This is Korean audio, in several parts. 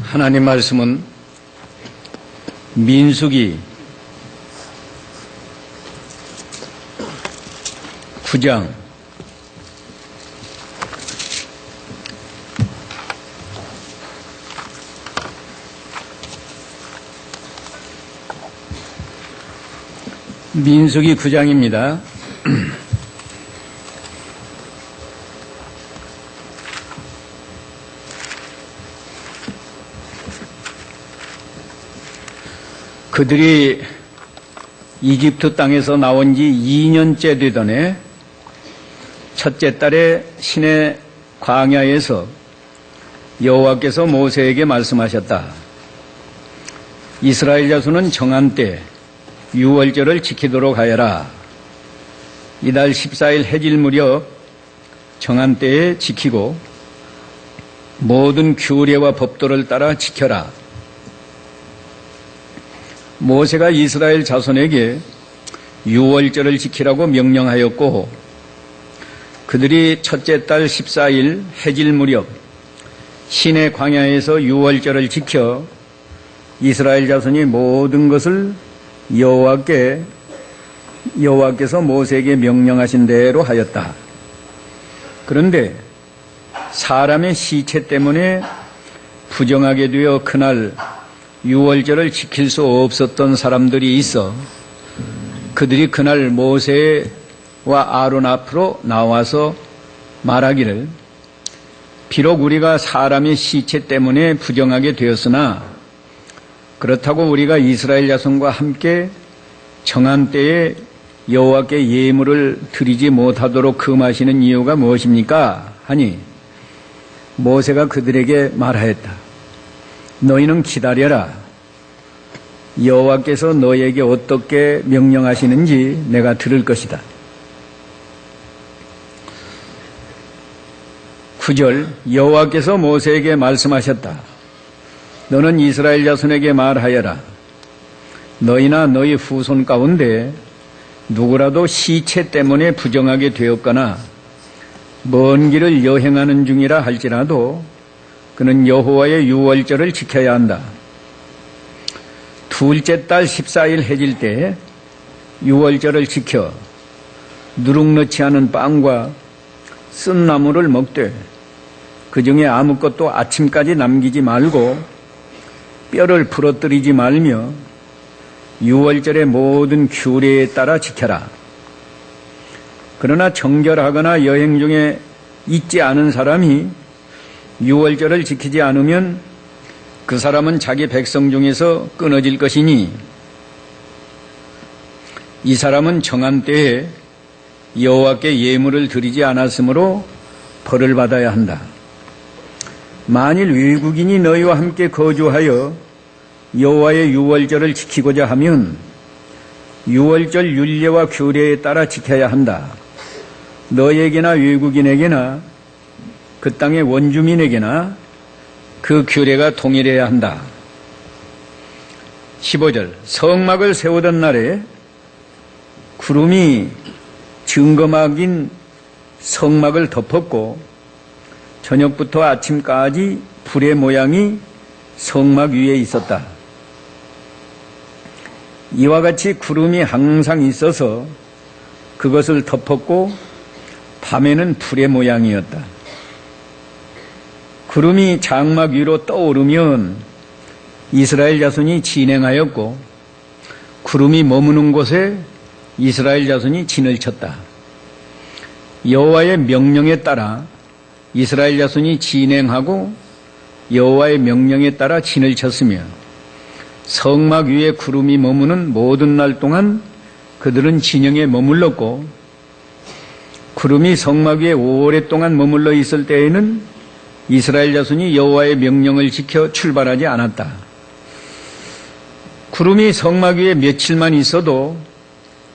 하나님 말씀은 민수기 9장 9장입니다. 그들이 이집트 땅에서 나온 지 2년째 되던 해 첫째 달에 시내 광야에서 여호와께서 모세에게 말씀하셨다. 이스라엘 자손은 정한 때 유월절을 지키도록 하여라. 이달 14일 해질 무렵 정한 때에 지키고 모든 규례와 법도를 따라 지켜라. 모세가 이스라엘 자손에게 유월절을 지키라고 명령하였고 그들이 첫째 달 14일 해질 무렵 시내 광야에서 유월절을 지켜 이스라엘 자손이 모든 것을 여호와께서 모세에게 명령하신 대로 하였다. 그런데 사람의 시체 때문에 부정하게 되어 그날 유월절을 지킬 수 없었던 사람들이 있어 그들이 그날 모세와 아론 앞으로 나와서 말하기를 비록 우리가 사람의 시체 때문에 부정하게 되었으나 그렇다고 우리가 이스라엘 자손과 함께 정한 때에 여호와께 예물을 드리지 못하도록 금하시는 이유가 무엇입니까? 하니 모세가 그들에게 말하였다. 너희는 기다려라. 여호와께서 너희에게 어떻게 명령하시는지 내가 들을 것이다. 9절 여호와께서 모세에게 말씀하셨다. 너는 이스라엘 자손에게 말하여라. 너희나 너희 후손 가운데 누구라도 시체 때문에 부정하게 되었거나 먼 길을 여행하는 중이라 할지라도 그는 여호와의 유월절을 지켜야 한다. 둘째 달 14일 해질 때 유월절을 지켜 누룩 넣지 않은 빵과 쓴 나물을 먹되 그 중에 아무것도 아침까지 남기지 말고 뼈를 부러뜨리지 말며 유월절의 모든 규례에 따라 지켜라. 그러나 정결하거나 여행 중에 있지 않은 사람이 유월절을 지키지 않으면 그 사람은 자기 백성 중에서 끊어질 것이니 이 사람은 정한 때에 여호와께 예물을 드리지 않았으므로 벌을 받아야 한다. 만일 외국인이 너희와 함께 거주하여 여호와의 유월절을 지키고자 하면 유월절 율례와 규례에 따라 지켜야 한다. 너희에게나 외국인에게나 그 땅의 원주민에게나 그 규례가 동일해야 한다. 15절 성막을 세우던 날에 구름이 증거막인 성막을 덮었고 저녁부터 아침까지 불의 모양이 성막 위에 있었다. 이와 같이 구름이 항상 있어서 그것을 덮었고 밤에는 불의 모양이었다. 구름이 장막 위로 떠오르면 이스라엘 자손이 진행하였고 구름이 머무는 곳에 이스라엘 자손이 진을 쳤다. 여호와의 명령에 따라 이스라엘 자손이 진행하고 여호와의 명령에 따라 진을 쳤으며 성막 위에 구름이 머무는 모든 날 동안 그들은 진영에 머물렀고 구름이 성막 위에 오랫동안 머물러 있을 때에는 이스라엘 자손이 여호와의 명령을 지켜 출발하지 않았다. 구름이 성막 위에 며칠만 있어도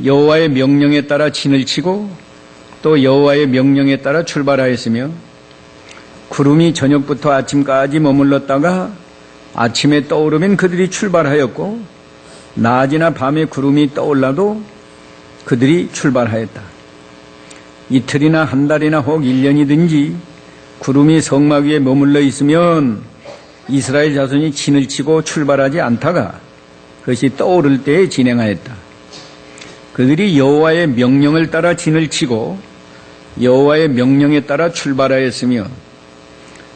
여호와의 명령에 따라 진을 치고 또 여호와의 명령에 따라 출발하였으며 구름이 저녁부터 아침까지 머물렀다가 아침에 떠오르면 그들이 출발하였고 낮이나 밤에 구름이 떠올라도 그들이 출발하였다. 이틀이나 한 달이나 혹 1년이든지 구름이 성막 위에 머물러 있으면 이스라엘 자손이 진을 치고 출발하지 않다가 그것이 떠오를 때에 진행하였다. 그들이 여호와의 명령을 따라 진을 치고 여호와의 명령에 따라 출발하였으며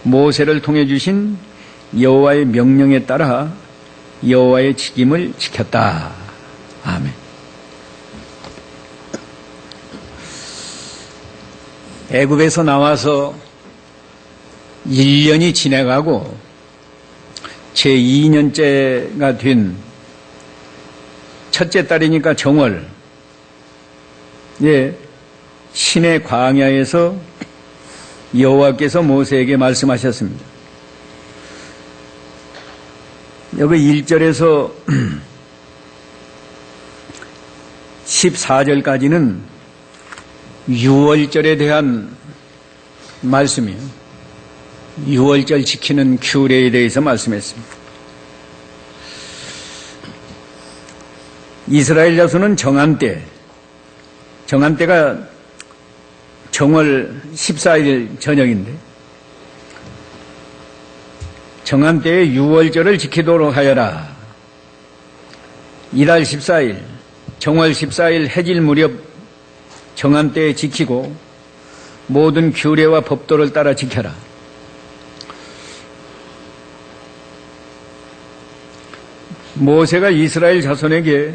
모세를 통해 주신 여호와의 명령에 따라 여호와의 직임을 지켰다. 아멘. 애굽에서 나와서 1년이 지나가고 제2년째가 된 첫째 딸이니까 정월, 신의 광야에서 여호와께서 모세에게 말씀하셨습니다. 여기 1절에서 14절까지는 유월절에 대한 말씀이에요. 유월절 지키는 규례에 대해서 말씀했습니다. 이스라엘 자손은 정한때가 정월 14일 저녁인데 정한때에 유월절을 지키도록 하여라. 이달 14일, 정월 14일 해질 무렵 정한때에 지키고 모든 규례와 법도를 따라 지켜라. 모세가 이스라엘 자손에게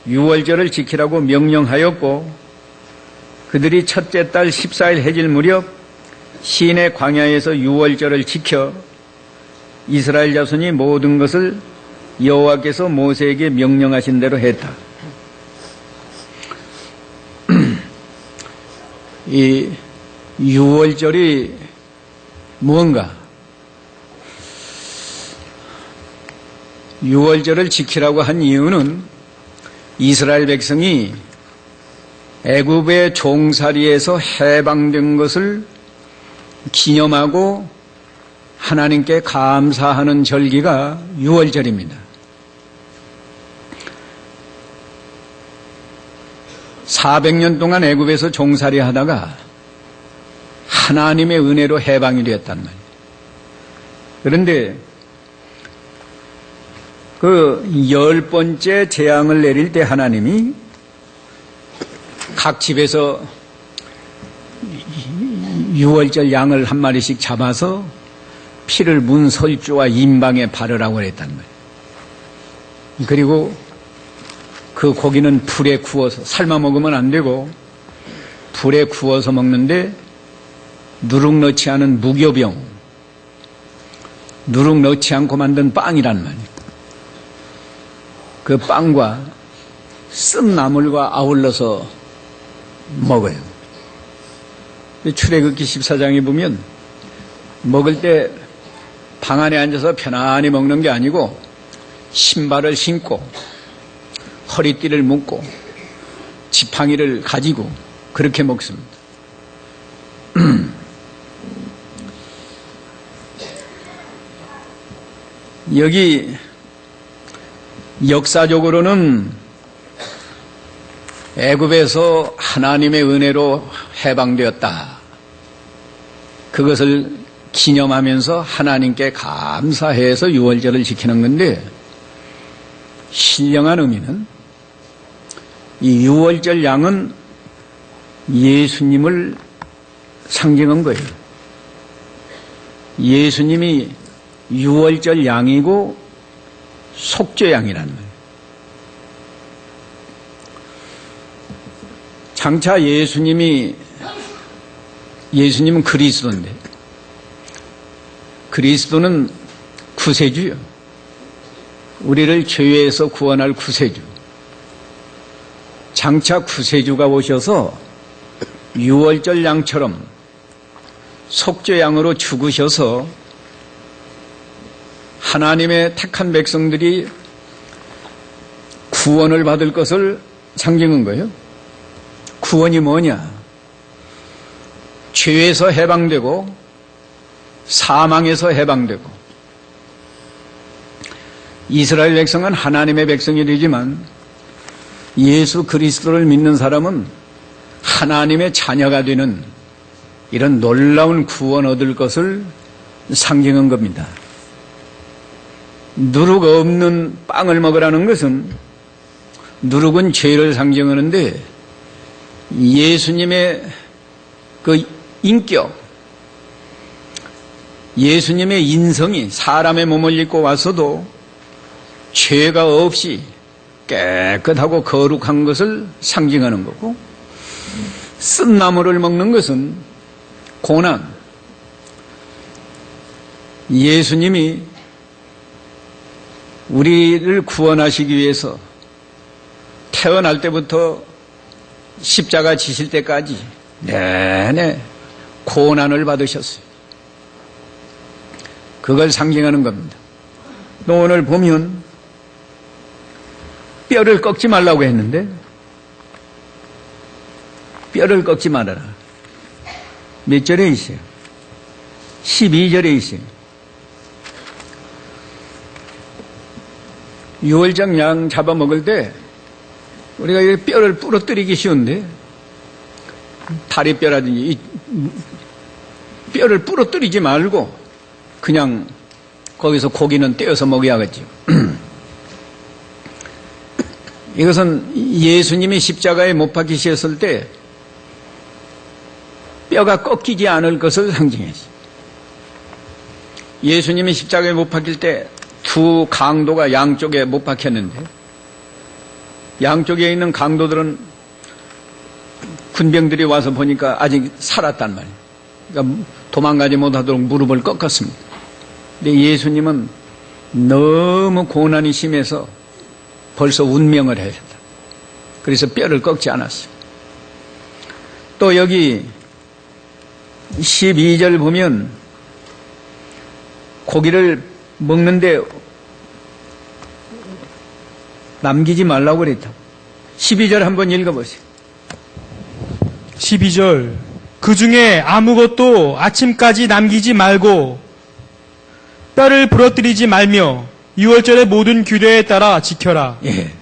유월절을 지키라고 명령하였고 그들이 첫째 달 14일 해질 무렵 시내 광야에서 유월절을 지켜 이스라엘 자손이 모든 것을 여호와께서 모세에게 명령하신 대로 했다. 이 유월절이 무언가? 유월절을 지키라고 한 이유는 이스라엘 백성이 애굽의 종살이에서 해방된 것을 기념하고 하나님께 감사하는 절기가 유월절입니다. 400년 동안 애굽에서 종살이 하다가 하나님의 은혜로 해방이 되었단 말이에요. 그런데 그 10번째 재앙을 내릴 때 하나님이 각 집에서 유월절 양을 한 마리씩 잡아서 피를 문설주와 임방에 바르라고 그랬단 말이에요. 그리고 그 고기는 불에 구워서 삶아 먹으면 안 되고 불에 구워서 먹는데 누룩 넣지 않은 무교병, 누룩 넣지 않고 만든 빵이란 말이에요. 그 빵과 쓴 나물과 아울러서 먹어요. 출애굽기 14장에 보면 먹을 때 방 안에 앉아서 편안히 먹는 게 아니고 신발을 신고 허리띠를 묶고 지팡이를 가지고 그렇게 먹습니다. 여기 역사적으로는 애굽에서 하나님의 은혜로 해방되었다. 그것을 기념하면서 하나님께 감사해서 유월절을 지키는 건데 신령한 의미는 이 유월절 양은 예수님을 상징한 거예요. 예수님이 유월절 양이고 속죄양이라는 거예요. 장차 예수님은 그리스도인데 그리스도는 구세주요. 우리를 죄에서 구원할 구세주. 장차 구세주가 오셔서 유월절 양처럼 속죄양으로 죽으셔서 하나님의 택한 백성들이 구원을 받을 것을 상징한 거예요. 구원이 뭐냐? 죄에서 해방되고 사망에서 해방되고 이스라엘 백성은 하나님의 백성이 되지만 예수 그리스도를 믿는 사람은 하나님의 자녀가 되는 이런 놀라운 구원 얻을 것을 상징한 겁니다. 누룩 없는 빵을 먹으라는 것은 누룩은 죄를 상징하는데 예수님의 그 인격, 예수님의 인성이 사람의 몸을 입고 와서도 죄가 없이 깨끗하고 거룩한 것을 상징하는 거고, 쓴 나물을 먹는 것은 고난, 예수님이 우리를 구원하시기 위해서 태어날 때부터 십자가 지실 때까지 내내 고난을 받으셨어요. 그걸 상징하는 겁니다. 또 오늘 보면 뼈를 꺾지 말라고 했는데 뼈를 꺾지 말아라. 몇 절에 있어요? 12절에 있어요. 유월절 양 잡아먹을 때 우리가 이 뼈를 부러뜨리기 쉬운데 다리뼈라든지 이 뼈를 부러뜨리지 말고 그냥 거기서 고기는 떼어서 먹어야겠죠. 이것은 예수님이 십자가에 못 박히셨을 때 뼈가 꺾이지 않을 것을 상징했어요. 예수님이 십자가에 못 박힐 때 두 강도가 양쪽에 못 박혔는데 양쪽에 있는 강도들은 군병들이 와서 보니까 아직 살았단 말이에요. 그러니까 도망가지 못하도록 무릎을 꺾었습니다. 근데 예수님은 너무 고난이 심해서 벌써 운명을 하셨다. 그래서 뼈를 꺾지 않았어요. 또 여기 12절 보면 고기를 먹는데 남기지 말라고 그랬다고. 12절 한번 읽어보세요. 12절 그 중에 아무것도 아침까지 남기지 말고 뼈를 부러뜨리지 말며 유월절의 모든 규례에 따라 지켜라. 예.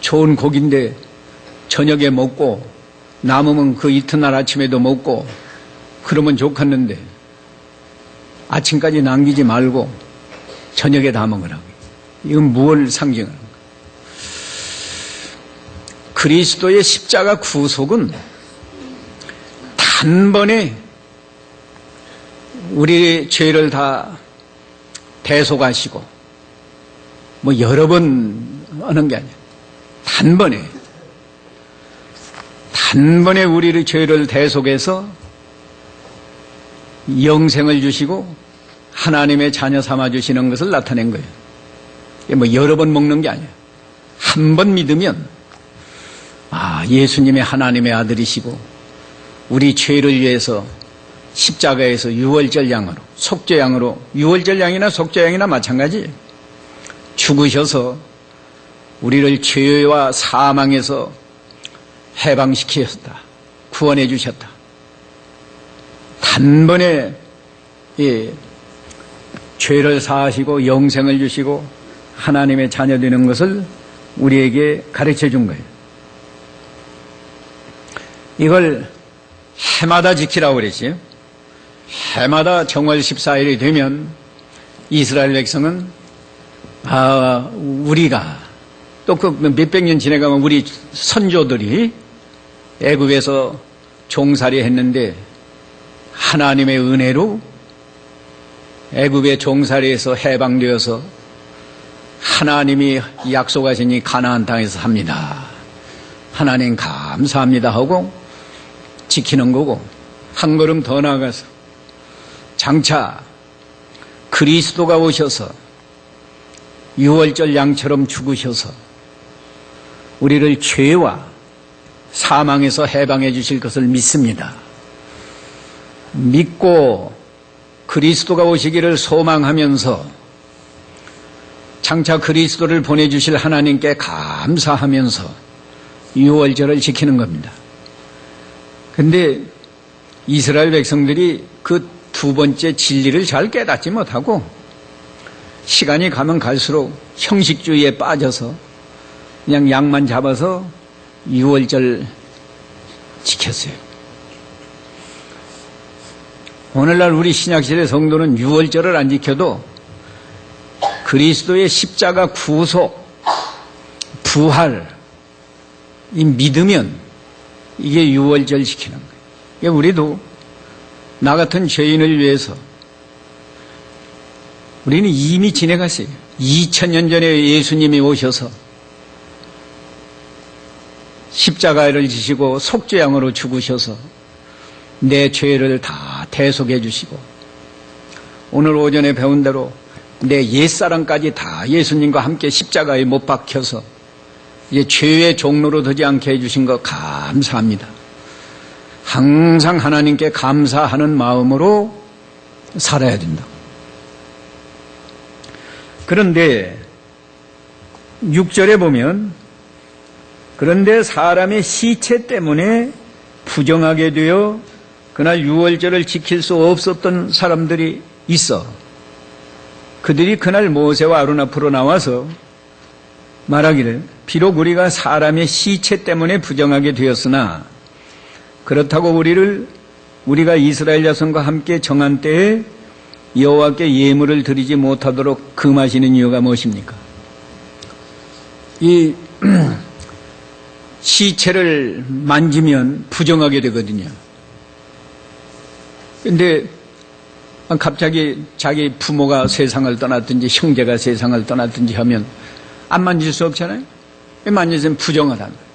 좋은 고기인데 저녁에 먹고 남으면 그 이튿날 아침에도 먹고 그러면 좋겠는데 아침까지 남기지 말고 저녁에 다 먹으라고. 이건 무엇을 상징하는 거예요? 그리스도의 십자가 구속은 단번에 우리의 죄를 다 대속하시고 뭐 여러 번 하는 게 아니에요. 단번에 우리의 죄를 대속해서 영생을 주시고 하나님의 자녀 삼아주시는 것을 나타낸 거예요. 뭐 여러 번 먹는 게 아니에요. 한 번 믿으면 예수님의 하나님의 아들이시고 우리 죄를 위해서 십자가에서 유월절 양으로 속죄양으로 유월절 양이나 속죄양이나 마찬가지 죽으셔서 우리를 죄와 사망에서 해방시키셨다. 구원해 주셨다. 단번에 죄를 사하시고 영생을 주시고 하나님의 자녀 되는 것을 우리에게 가르쳐 준 거예요. 이걸 해마다 지키라고 그랬지요. 해마다 정월 14일이 되면 이스라엘 백성은 우리가 또 그 몇백 년 지나가면 우리 선조들이 애굽에서 종살이 했는데 하나님의 은혜로 애굽의 종살이에서 해방되어서 하나님이 약속하신 이 가나안 땅에서 삽니다. 하나님 감사합니다 하고 지키는 거고, 한 걸음 더 나아가서 장차 그리스도가 오셔서 유월절 양처럼 죽으셔서 우리를 죄와 사망에서 해방해 주실 것을 믿습니다. 믿고 그리스도가 오시기를 소망하면서 장차 그리스도를 보내주실 하나님께 감사하면서 유월절을 지키는 겁니다. 근데 이스라엘 백성들이 그 두 번째 진리를 잘 깨닫지 못하고 시간이 가면 갈수록 형식주의에 빠져서 그냥 양만 잡아서 유월절 지켰어요. 오늘날 우리 신약시대 성도는 유월절을 안 지켜도 그리스도의 십자가 구속, 부활, 이 믿으면 이게 유월절 지키는 거예요. 그러니까 우리도 나 같은 죄인을 위해서 우리는 이미 지내갔어요. 2000년 전에 예수님이 오셔서 십자가를 지시고 속죄양으로 죽으셔서 내 죄를 다 대속해 주시고 오늘 오전에 배운 대로 내 옛사람까지 다 예수님과 함께 십자가에 못 박혀서 이제 죄의 종로로 되지 않게 해주신 거 감사합니다. 항상 하나님께 감사하는 마음으로 살아야 된다. 그런데 6절에 보면 그런데 사람의 시체 때문에 부정하게 되어 그날 유월절을 지킬 수 없었던 사람들이 있어. 그들이 그날 모세와 아론 앞으로 나와서 말하기를 비록 우리가 사람의 시체 때문에 부정하게 되었으나 그렇다고 우리가 이스라엘 자손과 함께 정한 때에 여호와께 예물을 드리지 못하도록 금하시는 이유가 무엇입니까? 이 시체를 만지면 부정하게 되거든요. 근데 갑자기 자기 부모가 세상을 떠났든지 형제가 세상을 떠났든지 하면 안 만질 수 없잖아요. 만지면 부정하다는 거예요.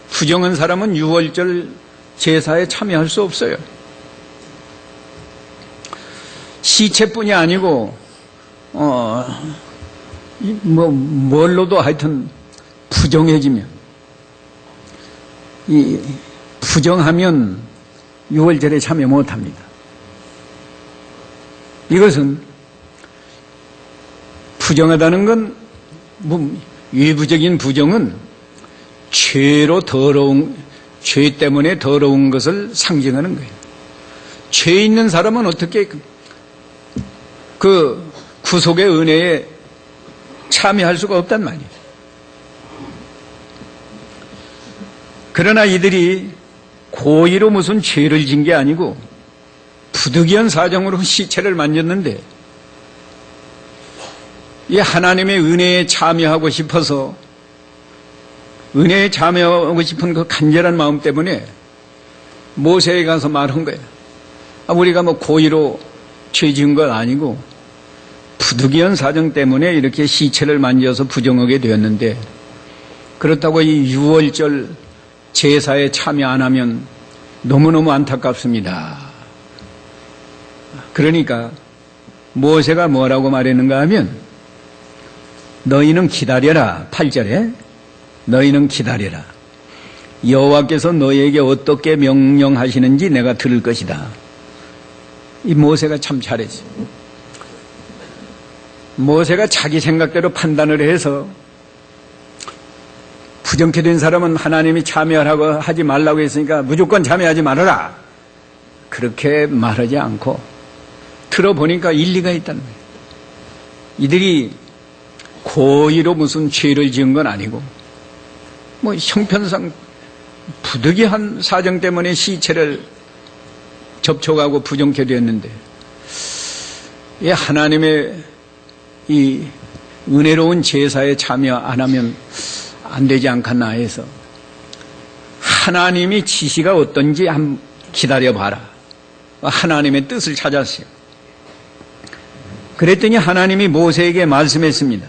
부정한 사람은 유월절 제사에 참여할 수 없어요. 시체뿐이 아니고 뭘로도 하여튼 부정해지면 이 부정하면 유월절에 참여 못합니다. 이것은 부정하다는 건 외부적인 부정은 죄 때문에 더러운 것을 상징하는 거예요. 죄 있는 사람은 어떻게 그 구속의 은혜에 참여할 수가 없단 말이에요. 그러나 이들이 고의로 무슨 죄를 진 게 아니고 부득이한 사정으로 시체를 만졌는데 이 하나님의 은혜에 참여하고 싶어서 은혜에 참여하고 싶은 그 간절한 마음 때문에 모세에 가서 말한 거예요. 우리가 고의로 죄 지은 건 아니고 부득이한 사정 때문에 이렇게 시체를 만져서 부정하게 되었는데 그렇다고 이 유월절 제사에 참여 안 하면 너무너무 안타깝습니다. 그러니까 모세가 뭐라고 말했는가 하면 너희는 기다려라. 8절에 너희는 기다려라. 여호와께서 너희에게 어떻게 명령하시는지 내가 들을 것이다. 이 모세가 참 잘했어요. 모세가 자기 생각대로 판단을 해서 부정케 된 사람은 하나님이 참여하라고 하지 말라고 했으니까 무조건 참여하지 말아라. 그렇게 말하지 않고 들어보니까 일리가 있다는 거예요. 이들이 고의로 무슨 죄를 지은 건 아니고 형편상 부득이한 사정 때문에 시체를 접촉하고 부정케 되었는데 하나님의 이 은혜로운 제사에 참여 안 하면 안 되지 않겠나 해서 하나님이 지시가 어떤지 한번 기다려봐라. 하나님의 뜻을 찾았어요. 그랬더니 하나님이 모세에게 말씀했습니다.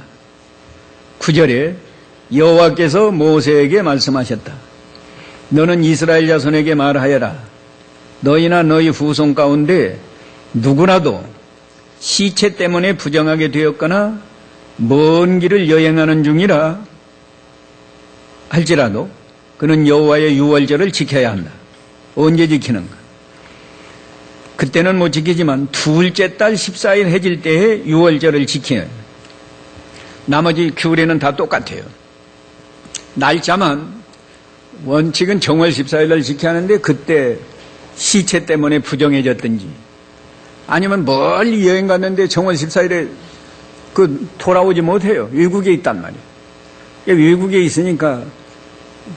9절에 여호와께서 모세에게 말씀하셨다. 너는 이스라엘 자손에게 말하여라. 너희나 너희 후손 가운데 누구라도 시체 때문에 부정하게 되었거나 먼 길을 여행하는 중이라 할지라도 그는 여호와의 유월절을 지켜야 한다. 언제 지키는가? 그때는 못 지키지만 둘째 달 14일 해질 때에 유월절을 지켜요. 나머지 규례는 다 똑같아요. 날짜만 원칙은 정월 14일 날 지켜야 하는데 그때 시체 때문에 부정해졌든지 아니면 멀리 여행 갔는데 정월 14일에 돌아오지 못해요. 외국에 있단 말이에요. 외국에 있으니까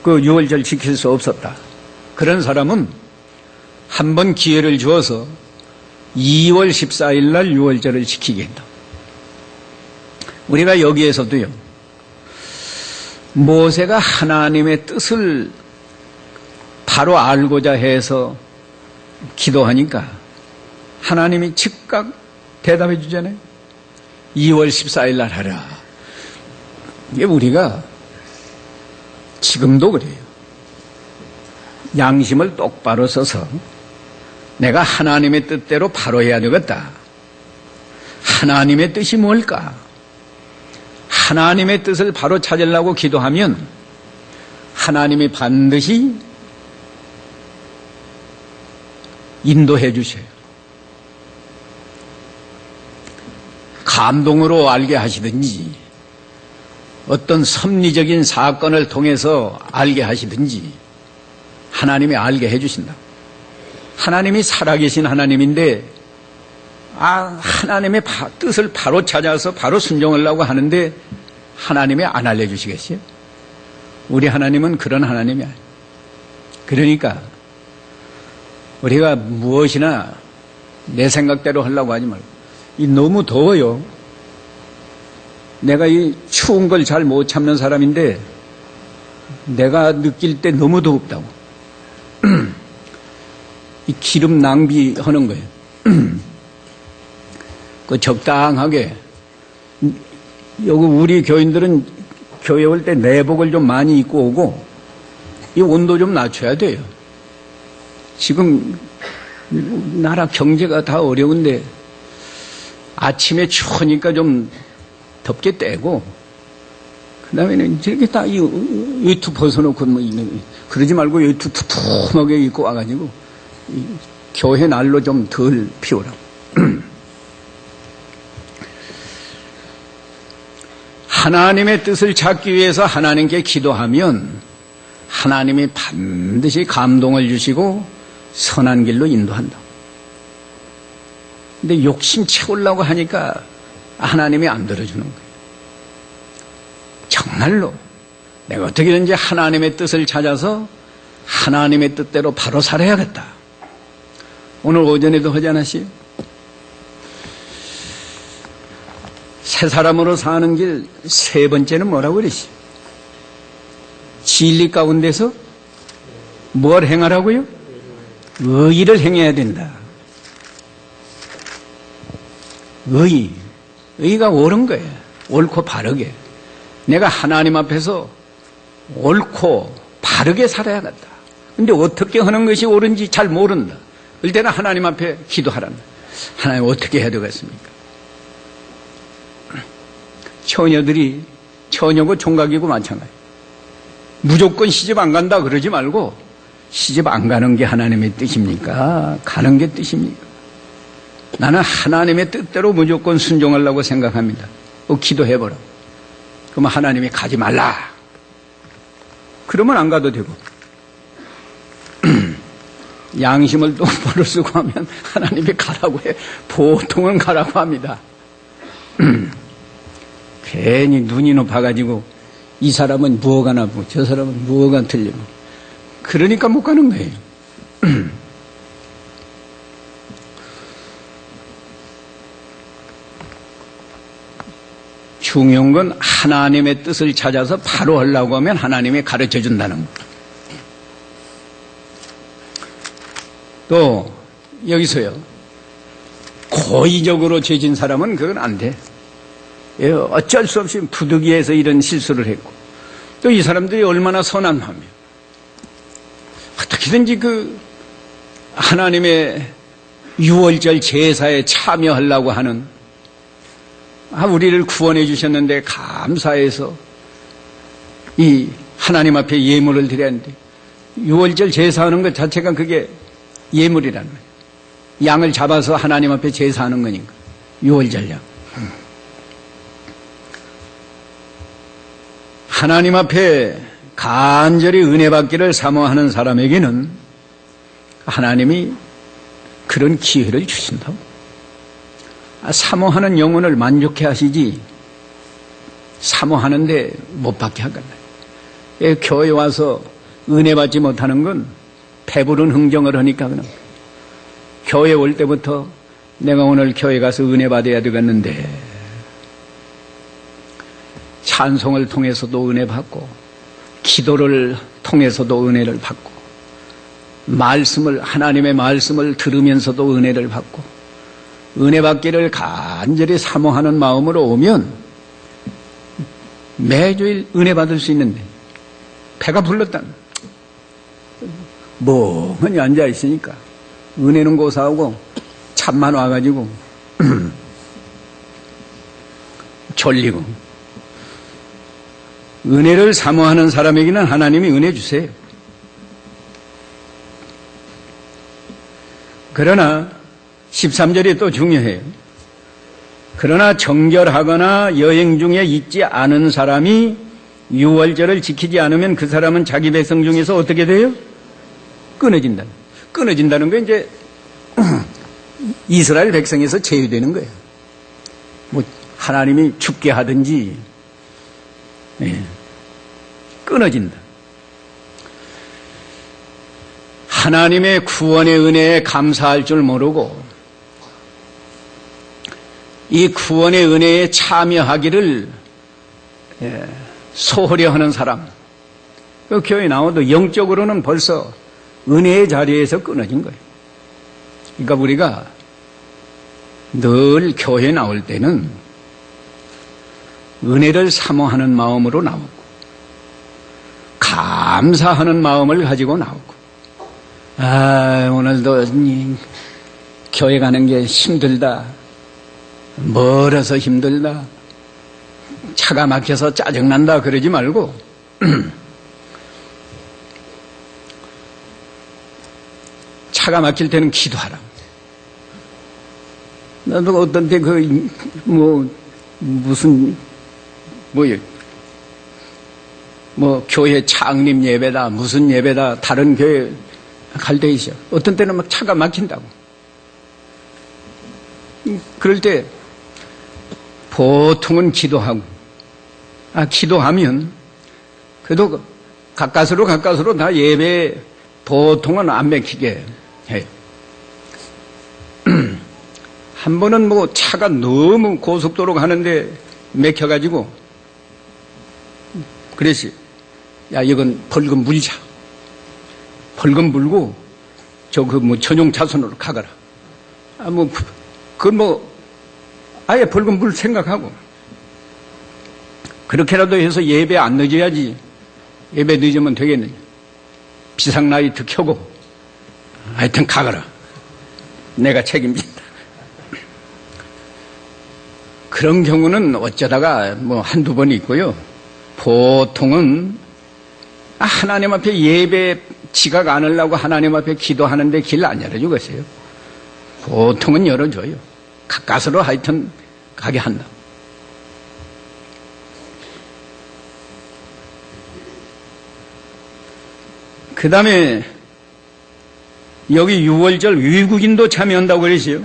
그 유월절 지킬 수 없었다. 그런 사람은 한 번 기회를 주어서 2월 14일 날 유월절을 지키게 한다. 우리가 여기에서도요, 모세가 하나님의 뜻을 바로 알고자 해서 기도하니까 하나님이 즉각 대답해 주잖아요. 2월 14일 날 하라. 이게 우리가 지금도 그래요. 양심을 똑바로 써서 내가 하나님의 뜻대로 바로 해야 되겠다. 하나님의 뜻이 뭘까? 하나님의 뜻을 바로 찾으려고 기도하면 하나님이 반드시 인도해 주셔요. 감동으로 알게 하시든지 어떤 섭리적인 사건을 통해서 알게 하시든지 하나님이 알게 해 주신다. 하나님이 살아계신 하나님인데 하나님의 뜻을 바로 찾아서 바로 순종하려고 하는데 하나님이 안 알려주시겠어요? 우리 하나님은 그런 하나님이 아니에요. 그러니까 우리가 무엇이나 내 생각대로 하려고 하지 말고, 너무 더워요. 내가 이 추운 걸 잘 못 참는 사람인데 내가 느낄 때 너무 덥다고 이 기름 낭비하는 거예요. 그 적당하게, 여기 우리 교인들은 교회 올 때 내복을 좀 많이 입고 오고 이 온도 좀 낮춰야 돼요. 지금 나라 경제가 다 어려운데 아침에 추우니까 좀 덥게 떼고 그 다음에는 이렇게 딱 이 외투 벗어놓고 뭐 그러지 말고 외투 두툼하게 입고 와가지고 교회 날로 좀 덜 피우라. 하나님의 뜻을 찾기 위해서 하나님께 기도하면 하나님이 반드시 감동을 주시고 선한 길로 인도한다. 근데 욕심 채우려고 하니까 하나님이 안 들어주는 거예요. 정말로 내가 어떻게든지 하나님의 뜻을 찾아서 하나님의 뜻대로 바로 살아야겠다. 오늘 오전에도 하지 않았어요? 새 사람으로 사는 길 세 번째는 뭐라고 그랬어요? 진리 가운데서 뭘 행하라고요? 의의를 행해야 된다. 의의가 옳은 거예요. 옳고 바르게. 내가 하나님 앞에서 옳고 바르게 살아야겠다. 근데 어떻게 하는 것이 옳은지 잘 모른다. 그럴 때는 하나님 앞에 기도하라는 거예요. 하나님 어떻게 해야 되겠습니까? 처녀고 총각이고 마찬가지. 무조건 시집 안 간다 그러지 말고 시집 안 가는 게 하나님의 뜻입니까? 가는 게 뜻입니까? 나는 하나님의 뜻대로 무조건 순종하려고 생각합니다. 기도해보라. 그러면 하나님이 가지 말라. 그러면 안 가도 되고 양심을 똑바로 쓰고 하면 하나님이 가라고 해. 보통은 가라고 합니다. 괜히 눈이 높아가지고 이 사람은 무엇가 나쁘고 저 사람은 무엇가 틀리고 그러니까 못 가는 거예요. 중요한 건 하나님의 뜻을 찾아서 바로 하려고 하면 하나님이 가르쳐 준다는 거. 또 여기서요, 고의적으로 죄진 사람은 그건 안 돼. 어쩔 수 없이 부득이해서 이런 실수를 했고, 또 이 사람들이 얼마나 선한 마음이에요. 어떻게든지 그 하나님의 유월절 제사에 참여하려고 하는, 우리를 구원해 주셨는데 감사해서 이 하나님 앞에 예물을 드려야 하는데, 유월절 제사하는 것 자체가 그게 예물이라는 거예요. 양을 잡아서 하나님 앞에 제사하는 거니까. 유월절 양. 하나님 앞에 간절히 은혜 받기를 사모하는 사람에게는 하나님이 그런 기회를 주신다고. 사모하는 영혼을 만족해 하시지 사모하는데 못 받게 하겠나요? 교회 와서 은혜 받지 못하는 건 배부른 흥정을 하니까 그런 거예요. 교회 올 때부터 내가 오늘 교회 가서 은혜 받아야 되겠는데, 찬송을 통해서도 은혜 받고, 기도를 통해서도 은혜를 받고, 하나님의 말씀을 들으면서도 은혜를 받고, 은혜 받기를 간절히 사모하는 마음으로 오면 매주일 은혜 받을 수 있는데, 배가 불렀다. 멍하니 앉아있으니까 은혜는 고사하고 잠만 와가지고 졸리고. 은혜를 사모하는 사람에게는 하나님이 은혜 주세요. 그러나 13절이 또 중요해요. 그러나 정결하거나 여행 중에 있지 않은 사람이 유월절을 지키지 않으면 그 사람은 자기 백성 중에서 어떻게 돼요? 끊어진다. 끊어진다는 건 이제 이스라엘 백성에서 제외되는 거예요. 뭐 하나님이 죽게 하든지, 끊어진다. 하나님의 구원의 은혜에 감사할 줄 모르고 이 구원의 은혜에 참여하기를 소홀히 하는 사람, 그 교회 나와도 영적으로는 벌써 은혜의 자리에서 끊어진 거예요. 그러니까 우리가 늘 교회 나올 때는 은혜를 사모하는 마음으로 나오고 감사하는 마음을 가지고 나오고, 오늘도 교회 가는 게 힘들다, 멀어서 힘들다, 차가 막혀서 짜증난다 그러지 말고 차가 막힐 때는 기도하라. 나도 어떤 때 교회 창립 예배다, 무슨 예배다, 다른 교회 갈 때 있어. 어떤 때는 막 차가 막힌다고. 그럴 때 보통은 기도하고, 기도하면 그래도 가까스로 다 예배 보통은 안 막히게 해요. 한 번은 차가 너무 고속도로 가는데 막혀가지고 그랬어요. 야, 이건 벌금 물자. 벌금 물고 전용 차선으로 가거라. 아예 벌금 물 생각하고 그렇게라도 해서 예배 안 늦어야지. 예배 늦으면 되겠느냐. 비상라이트 켜고 하여튼 가거라. 내가 책임진다. 그런 경우는 어쩌다가 한두 번 있고요. 보통은 하나님 앞에 예배 지각 안 하려고 하나님 앞에 기도하는데 길 안 열어주겠어요. 보통은 열어줘요. 가까스로 하여튼 가게 한다. 그 다음에 여기 6월절 외국인도 참여한다고 그러시요.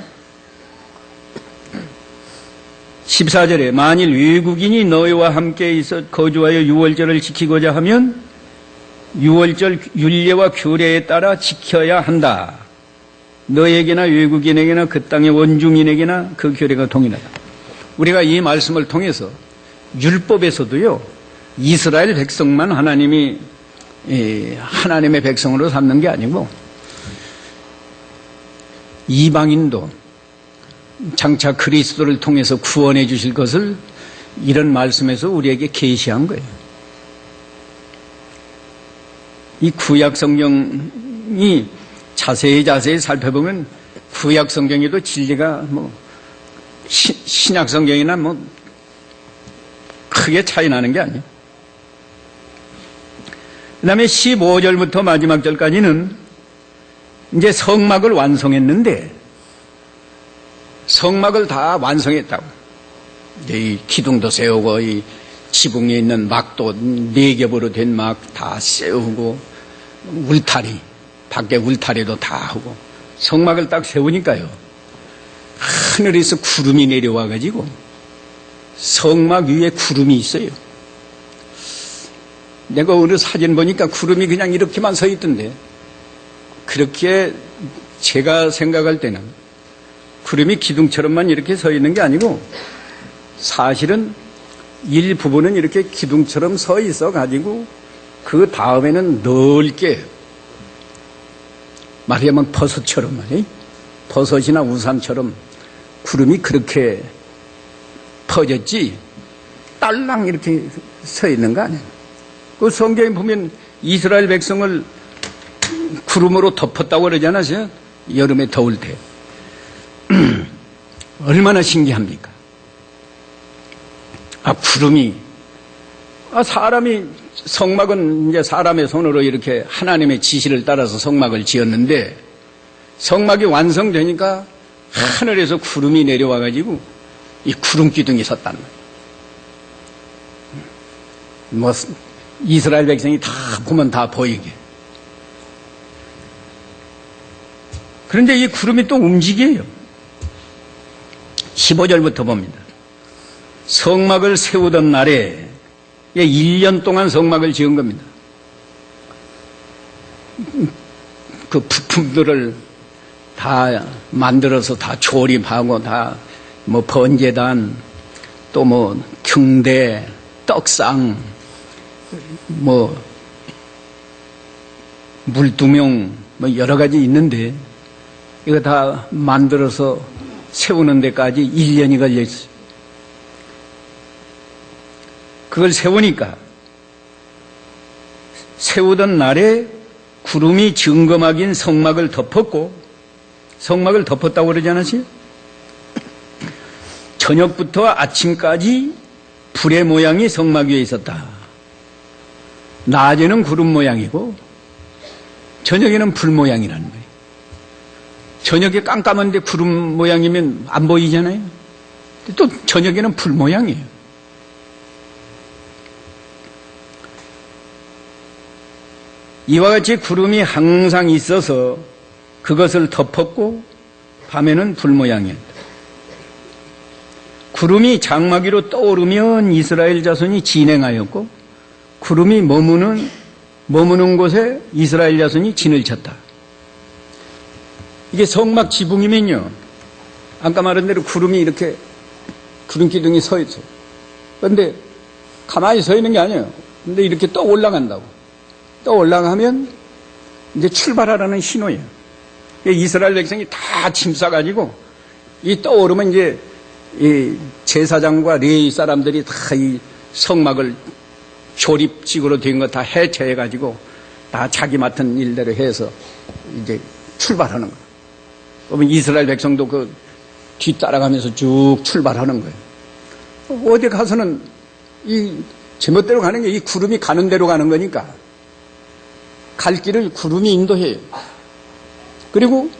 14절에 만일 외국인이 너희와 함께 있어 거주하여 6월절을 지키고자 하면 6월절 율례와 규례에 따라 지켜야 한다. 너에게나 외국인에게나 그 땅의 원주민에게나 그 규례가 동일하다. 우리가 이 말씀을 통해서 율법에서도요, 이스라엘 백성만 하나님이 하나님의 백성으로 삼는 게 아니고 이방인도 장차 그리스도를 통해서 구원해 주실 것을 이런 말씀에서 우리에게 계시한 거예요. 이 구약 성경이 자세히 살펴보면 구약 성경에도 진리가 신약 성경이나 크게 차이 나는 게 아니에요. 그 다음에 15절부터 마지막 절까지는 이제 성막을 완성했는데, 성막을 다 완성했다고. 이 기둥도 세우고, 이 지붕에 있는 막도 4겹으로 된 막 다 세우고, 울타리, 밖에 울타리도 다 하고, 성막을 딱 세우니까요, 하늘에서 구름이 내려와가지고, 성막 위에 구름이 있어요. 내가 어느 사진 보니까 구름이 그냥 이렇게만 서 있던데, 그렇게 제가 생각할 때는 구름이 기둥처럼만 이렇게 서 있는 게 아니고 사실은 일부분은 이렇게 기둥처럼 서 있어 가지고 그 다음에는 넓게 말하자면 버섯처럼 말이에요. 버섯이나 우산처럼 구름이 그렇게 퍼졌지 딸랑 이렇게 서 있는 거 아니에요. 그 성경에 보면 이스라엘 백성을 구름으로 덮었다고 그러지 않았어요? 여름에 더울 때. 얼마나 신기합니까? 구름이. 사람이, 성막은 이제 사람의 손으로 이렇게 하나님의 지시를 따라서 성막을 지었는데, 성막이 완성되니까 하늘에서 구름이 내려와가지고 이 구름 기둥이 섰다는 거예요. 이스라엘 백성이 다 보면 다 보이게. 그런데 이 구름이 또 움직여요. 15절부터 봅니다. 성막을 세우던 날에 1년 동안 성막을 지은 겁니다. 그 부품들을 다 만들어서 다 조립하고 다 번제단 또 경대 떡상 물두명 여러 가지 있는데 이거 다 만들어서 세우는 데까지 1년이 걸렸어요. 그걸 세우니까 세우던 날에 구름이 증거막인 성막을 덮었고, 성막을 덮었다고 그러지 않았어요? 저녁부터 아침까지 불의 모양이 성막 위에 있었다. 낮에는 구름 모양이고 저녁에는 불 모양이라는 거예요. 저녁에 깜깜한데 구름 모양이면 안 보이잖아요. 또 저녁에는 불 모양이에요. 이와 같이 구름이 항상 있어서 그것을 덮었고 밤에는 불 모양이었다. 구름이 장막 위로 떠오르면 이스라엘 자손이 진행하였고 구름이 머무는 곳에 이스라엘 자손이 진을 쳤다. 이게 성막 지붕이면요. 아까 말한 대로 구름이 이렇게 구름 기둥이 서 있어요. 그런데 가만히 서 있는 게 아니에요. 근데 이렇게 떠 올라간다고. 떠 올라가면 이제 출발하라는 신호예요. 이스라엘 백성이 다 침싸가지고 이 떠오르면 이제 이 제사장과 레위 사람들이 다 이 성막을 조립식으로 된 거 다 해체해가지고 다 자기 맡은 일대로 해서 이제 출발하는 거예요. 그러면 이스라엘 백성도 그 뒤따라가면서 쭉 출발하는 거예요. 어디 가서는 이 제멋대로 가는 게 이 구름이 가는 대로 가는 거니까 갈 길을 구름이 인도해요. 그리고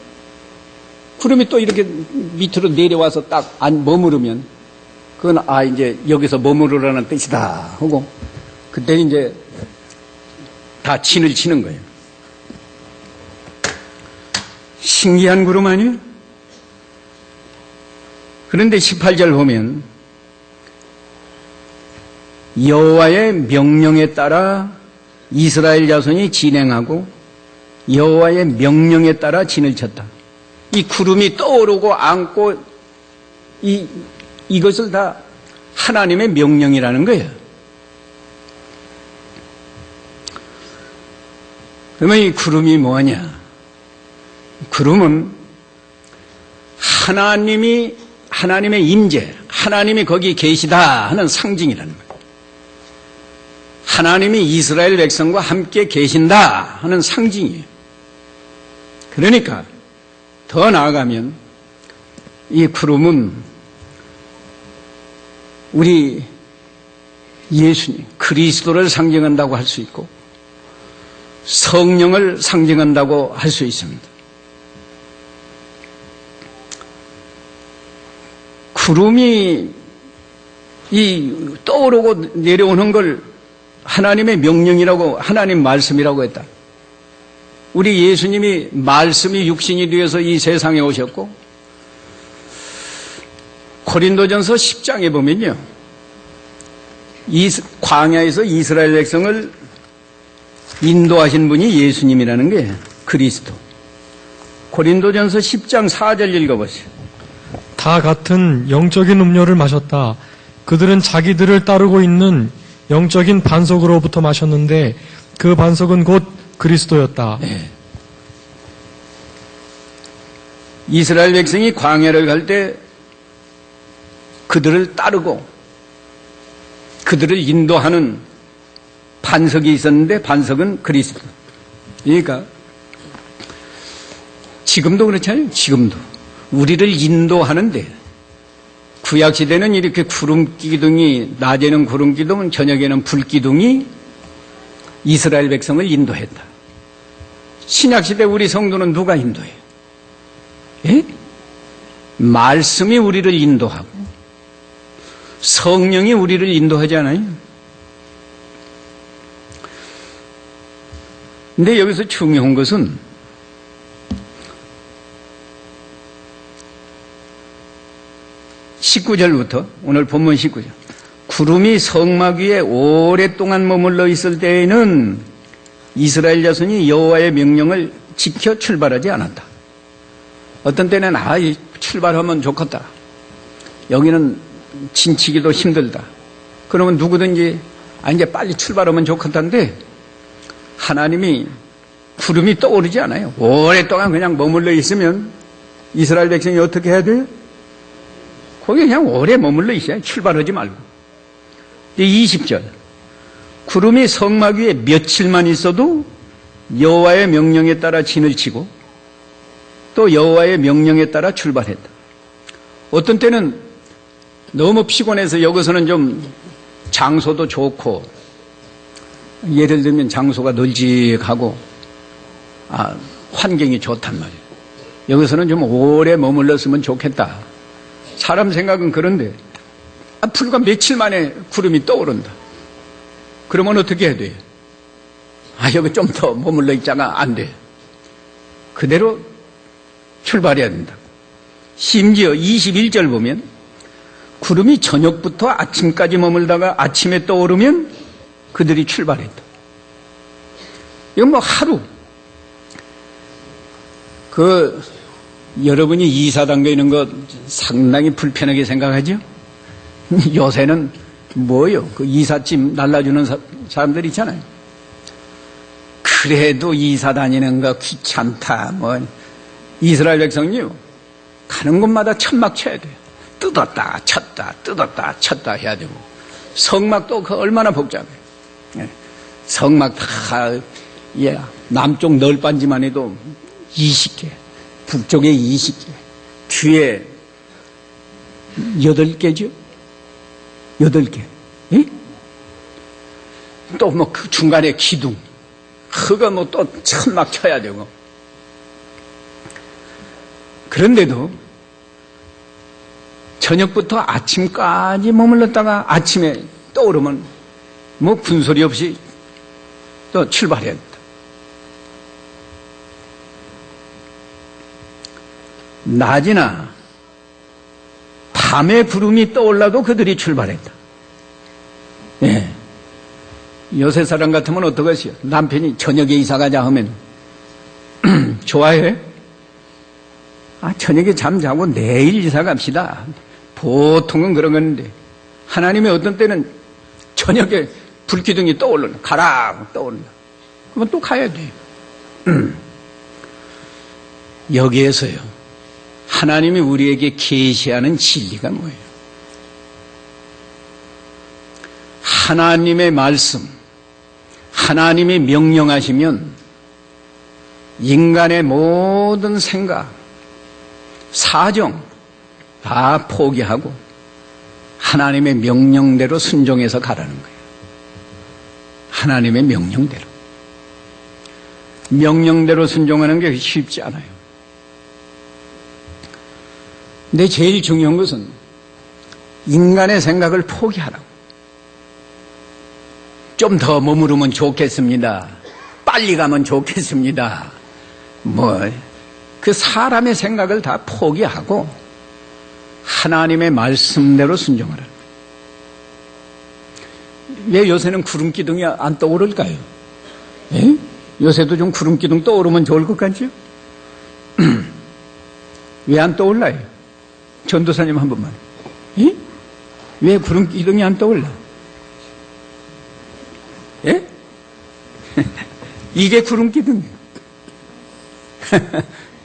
구름이 또 이렇게 밑으로 내려와서 딱 안 머무르면 그건 이제 여기서 머무르라는 뜻이다 하고 그때 이제 다 진을 치는 거예요. 신기한 구름 아니에요? 그런데 18절 보면 여호와의 명령에 따라 이스라엘 자손이 진행하고 여호와의 명령에 따라 진을 쳤다. 이 구름이 떠오르고 앉고 이것을 다 하나님의 명령이라는 거예요. 그러면 이 구름이 뭐냐? 구름은 하나님의 임재, 하나님이 거기 계시다 하는 상징이라는 거예요. 하나님이 이스라엘 백성과 함께 계신다 하는 상징이에요. 그러니까 더 나아가면 이 구름은 우리 예수님, 그리스도를 상징한다고 할 수 있고 성령을 상징한다고 할 수 있습니다. 구름이 떠오르고 내려오는 걸 하나님의 명령이라고, 하나님 말씀이라고 했다. 우리 예수님이 말씀이 육신이 되어서 이 세상에 오셨고, 고린도전서 10장에 보면요. 광야에서 이스라엘 백성을 인도하신 분이 예수님이라는 게 그리스도. 고린도전서 10장 4절 읽어보세요. 다 같은 영적인 음료를 마셨다. 그들은 자기들을 따르고 있는 영적인 반석으로부터 마셨는데 그 반석은 곧 그리스도였다. 네. 이스라엘 백성이 광야를 갈 때 그들을 따르고 그들을 인도하는 반석이 있었는데 반석은 그리스도. 그러니까 지금도 그렇잖아요. 지금도 우리를 인도하는데 구약시대는 이렇게 구름기둥이, 낮에는 구름기둥, 저녁에는 불기둥이 이스라엘 백성을 인도했다. 신약시대 우리 성도는 누가 인도해요? 예? 말씀이 우리를 인도하고 성령이 우리를 인도하잖아요. 근데 여기서 중요한 것은 (19절부터) 오늘 본문 19절 구름이 성막 위에 오랫동안 머물러 있을 때에는 이스라엘 자손이 여호와의 명령을 지켜 출발하지 않았다. 어떤 때는 출발하면 좋겠다. 여기는 진치기도 힘들다. 그러면 누구든지 이제 빨리 출발하면 좋겠다는데 하나님이 구름이 떠오르지 않아요. 오랫동안 그냥 머물러 있으면 이스라엘 백성이 어떻게 해야 돼요? 거기 그냥 오래 머물러 있어요. 출발하지 말고. 20절 구름이 성막 위에 며칠만 있어도 여호와의 명령에 따라 진을 치고 또 여호와의 명령에 따라 출발했다. 어떤 때는 너무 피곤해서 여기서는 좀 장소도 좋고 예를 들면 장소가 널찍하고 환경이 좋단 말이에요. 여기서는 좀 오래 머물렀으면 좋겠다. 사람 생각은 그런데 불과 며칠 만에 구름이 떠오른다. 그러면 어떻게 해야 돼요? 여기 좀 더 머물러 있자가 안 돼. 그대로 출발해야 된다. 심지어 21절 보면 구름이 저녁부터 아침까지 머물다가 아침에 떠오르면 그들이 출발했다. 이건 하루. 여러분이 이사 다니는 거 상당히 불편하게 생각하죠? 요새는 뭐요? 이삿짐 날라주는 사람들 있잖아요. 그래도 이사 다니는 거 귀찮다. 이스라엘 백성이요. 가는 곳마다 천막 쳐야 돼요. 뜯었다 쳤다 뜯었다 쳤다 해야 되고 성막도 얼마나 복잡해요. 성막 다 남쪽 널빤지만 해도 20개, 북쪽에 20개, 뒤에 8개죠. 8개. 예? 또 그 중간에 기둥. 그거 또 천막 쳐야 되고. 그런데도 저녁부터 아침까지 머물렀다가 아침에 떠오르면 군소리 없이 또 출발해야 된다. 낮이나 밤에 구름이 떠올라도 그들이 출발했다. 예. 요새 사람 같으면 어떡하시요? 남편이 저녁에 이사가자 하면 좋아해? 저녁에 잠자고 내일 이사갑시다. 보통은 그런 건데 하나님의 어떤 때는 저녁에 불기둥이 떠오르는 가라 떠오른다. 그러면 또 가야 돼요. 여기에서요 하나님이 우리에게 계시하는 진리가 뭐예요? 하나님의 말씀, 하나님이 명령하시면 인간의 모든 생각, 사정 다 포기하고 하나님의 명령대로 순종해서 가라는 거예요. 하나님의 명령대로. 명령대로 순종하는 게 쉽지 않아요. 근데 제일 중요한 것은 인간의 생각을 포기하라고. 좀 더 머무르면 좋겠습니다. 빨리 가면 좋겠습니다. 그 사람의 생각을 다 포기하고 하나님의 말씀대로 순종하라. 왜 요새는 구름기둥이 안 떠오를까요? 예? 요새도 좀 구름기둥 떠오르면 좋을 것 같죠? 왜 안 떠올라요? 전도사님 한 번만. 예? 왜 구름 기둥이 안 떠올라? 예? 이게 구름 기둥이에요.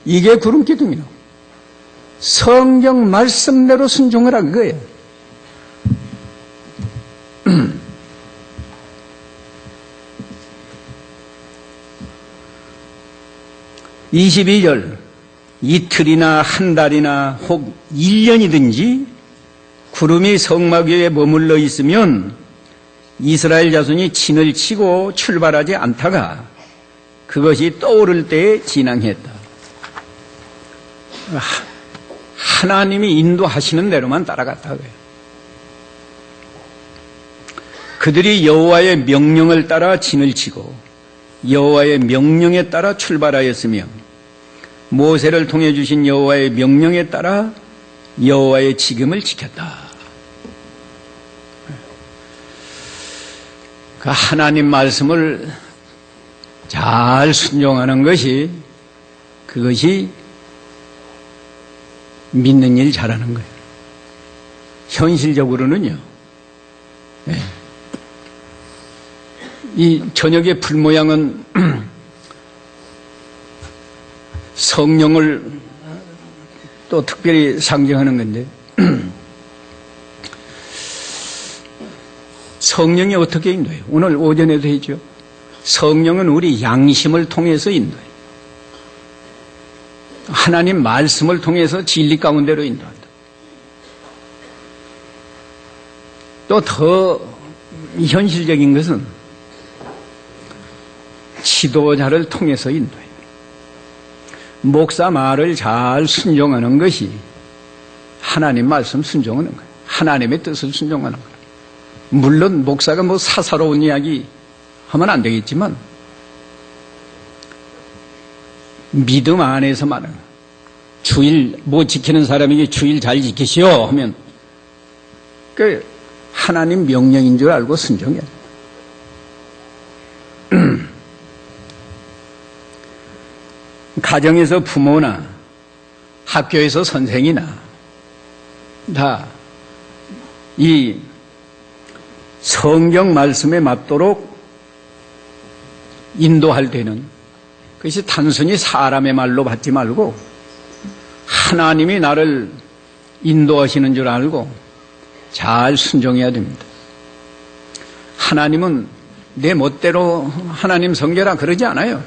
이게 구름 기둥이에요. 성경 말씀대로 순종하라 그거예요. 22절 이틀이나 한 달이나 혹 1년이든지 구름이 성막 위에 머물러 있으면 이스라엘 자손이 진을 치고 출발하지 않다가 그것이 떠오를 때에 진앙했다. 하나님이 인도하시는 대로만 따라갔다고요. 그들이 여호와의 명령을 따라 진을 치고 여호와의 명령에 따라 출발하였으며 모세를 통해 주신 여호와의 명령에 따라 여호와의 지금을 지켰다. 그 하나님 말씀을 잘 순종하는 것이 그것이 믿는 일 잘하는 거예요. 현실적으로는요. 네. 이 저녁의 풀 모양은 성령을 또 특별히 상징하는 건데 성령이 어떻게 인도해요? 오늘 오전에도 했죠. 성령은 우리 양심을 통해서 인도해요. 하나님 말씀을 통해서 진리 가운데로 인도한다. 또 더 현실적인 것은 지도자를 통해서 인도해요. 목사 말을 잘 순종하는 것이 하나님 말씀 순종하는 거예요. 하나님의 뜻을 순종하는 거예요. 물론 목사가 뭐 사사로운 이야기 하면 안 되겠지만 믿음 안에서만은 주일 못 지키는 사람에게 주일 잘 지키시오 하면 그 하나님 명령인 줄 알고 순종해야 돼요. 가정에서 부모나 학교에서 선생이나 다 이 성경 말씀에 맞도록 인도할 때는 그것이 단순히 사람의 말로 받지 말고 하나님이 나를 인도하시는 줄 알고 잘 순종해야 됩니다. 하나님은 내 멋대로 하나님 섬겨라 그러지 않아요.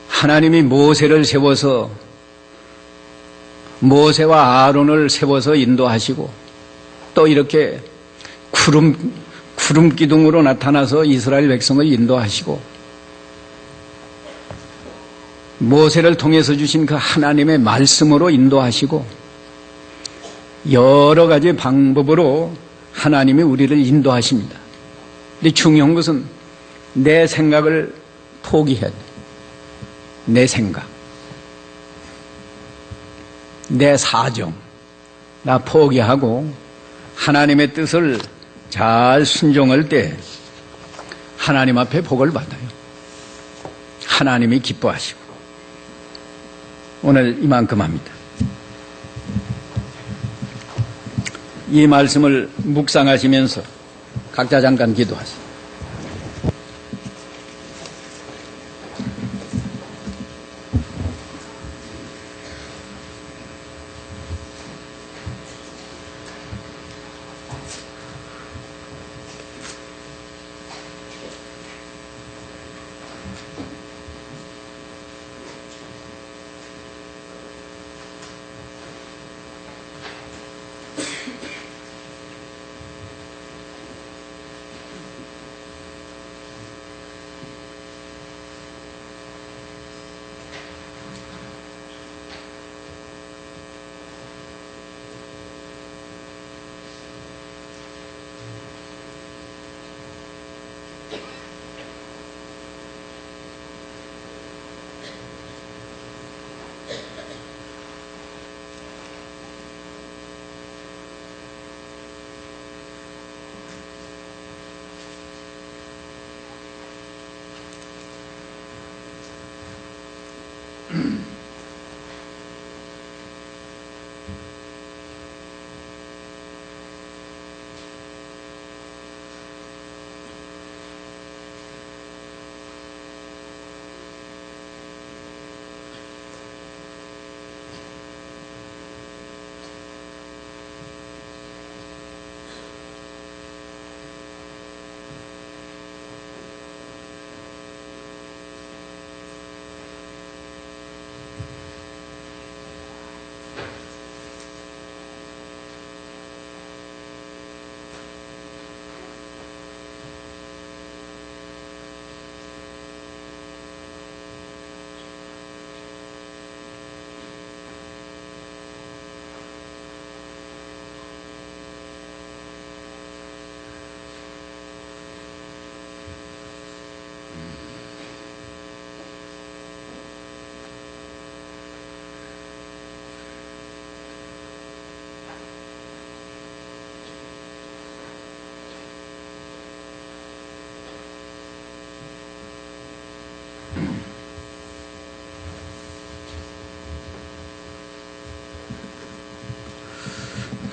하나님이 모세를 세워서 모세와 아론을 세워서 인도하시고 또 이렇게 구름 기둥으로 나타나서 이스라엘 백성을 인도하시고 모세를 통해서 주신 그 하나님의 말씀으로 인도하시고 여러 가지 방법으로 하나님이 우리를 인도하십니다. 근데 중요한 것은 내 생각을 포기해야 돼. 내 생각, 내 사정, 나 포기하고 하나님의 뜻을 잘 순종할 때 하나님 앞에 복을 받아요. 하나님이 기뻐하시고. 오늘 이만큼 합니다. 이 말씀을 묵상하시면서 각자 잠깐 기도하세요.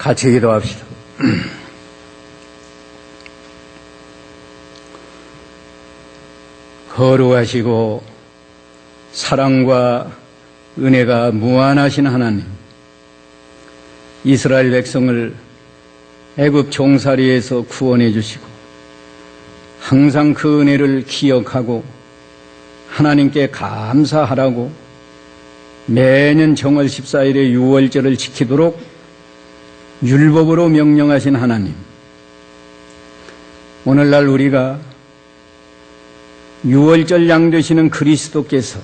같이 기도합시다. 거룩하시고 사랑과 은혜가 무한하신 하나님, 이스라엘 백성을 애굽 종살이에서 구원해 주시고 항상 그 은혜를 기억하고 하나님께 감사하라고 매년 정월 14일의 유월절을 지키도록 율법으로 명령하신 하나님, 오늘날 우리가 유월절 양 되시는 그리스도께서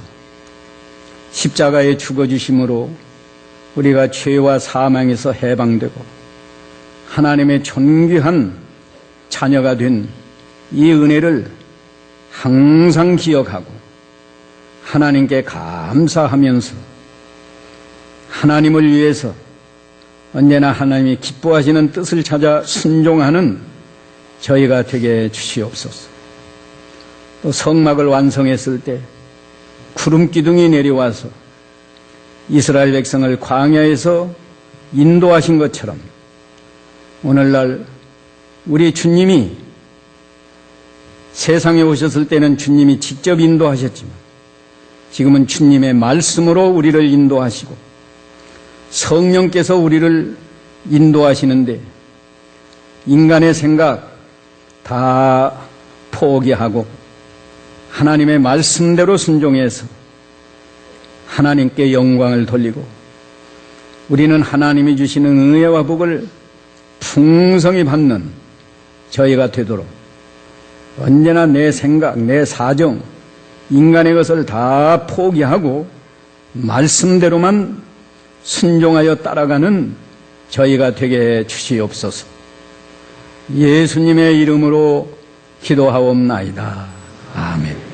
십자가에 죽어주심으로 우리가 죄와 사망에서 해방되고 하나님의 존귀한 자녀가 된 이 은혜를 항상 기억하고 하나님께 감사하면서 하나님을 위해서 언제나 하나님이 기뻐하시는 뜻을 찾아 순종하는 저희가 되게 주시옵소서. 또 성막을 완성했을 때 구름 기둥이 내려와서 이스라엘 백성을 광야에서 인도하신 것처럼 오늘날 우리 주님이 세상에 오셨을 때는 주님이 직접 인도하셨지만 지금은 주님의 말씀으로 우리를 인도하시고 성령께서 우리를 인도하시는데 인간의 생각 다 포기하고 하나님의 말씀대로 순종해서 하나님께 영광을 돌리고 우리는 하나님이 주시는 은혜와 복을 풍성히 받는 저희가 되도록 언제나 내 생각, 내 사정, 인간의 것을 다 포기하고 말씀대로만 순종하여 따라가는 저희가 되게 주시옵소서. 예수님의 이름으로 기도하옵나이다. 아멘.